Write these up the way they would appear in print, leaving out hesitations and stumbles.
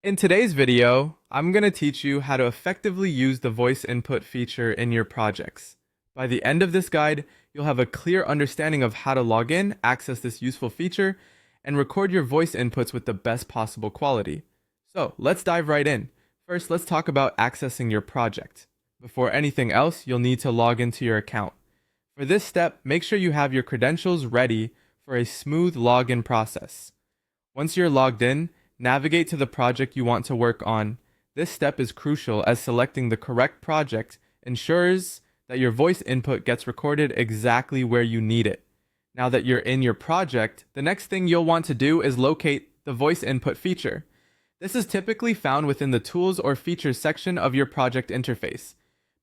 In today's video, I'm going to teach you how to effectively use the voice input feature in your projects. By the end of this guide, you'll have a clear understanding of how to log in, access this useful feature, and record your voice inputs with the best possible quality. So let's dive right in. First, let's talk about accessing your project. Before anything else, you'll need to log into your account. For this step, make sure you have your credentials ready for a smooth login process. Once you're logged in, navigate to the project you want to work on. This step is crucial as selecting the correct project ensures that your voice input gets recorded exactly where you need it. Now that you're in your project, the next thing you'll want to do is locate the voice input feature. This is typically found within the Tools or Features section of your project interface.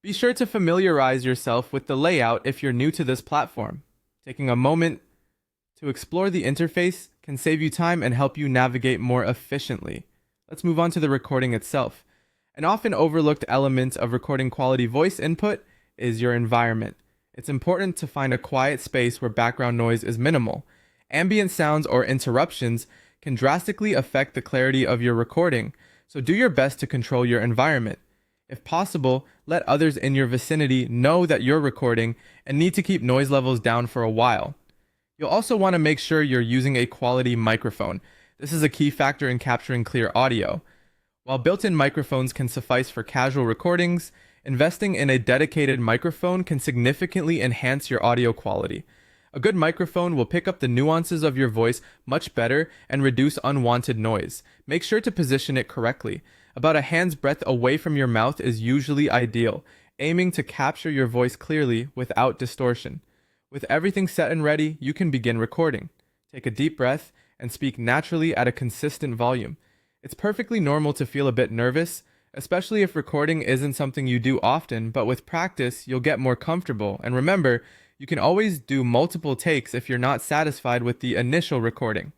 Be sure to familiarize yourself with the layout if you're new to this platform. Taking a moment to explore the interface can save you time and help you navigate more efficiently. Let's move on to the recording itself. An often overlooked element of recording quality voice input is your environment. It's important to find a quiet space where background noise is minimal. Ambient sounds or interruptions can drastically affect the clarity of your recording, so do your best to control your environment. If possible, let others in your vicinity know that you're recording and need to keep noise levels down for a while. You'll also want to make sure you're using a quality microphone. This is a key factor in capturing clear audio. While built-in microphones can suffice for casual recordings, investing in a dedicated microphone can significantly enhance your audio quality. A good microphone will pick up the nuances of your voice much better and reduce unwanted noise. Make sure to position it correctly. About a hand's breadth away from your mouth is usually ideal, aiming to capture your voice clearly without distortion. With everything set and ready, you can begin recording. Take a deep breath and speak naturally at a consistent volume. It's perfectly normal to feel a bit nervous, especially if recording isn't something you do often, but with practice, you'll get more comfortable. And remember, you can always do multiple takes if you're not satisfied with the initial recording.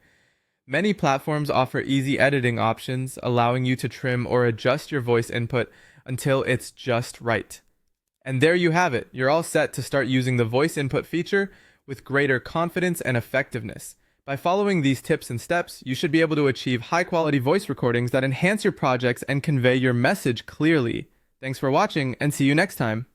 Many platforms offer easy editing options, allowing you to trim or adjust your voice input until it's just right. And there you have it. You're all set to start using the voice input feature with greater confidence and effectiveness. By following these tips and steps, you should be able to achieve high-quality voice recordings that enhance your projects and convey your message clearly. Thanks for watching, and see you next time.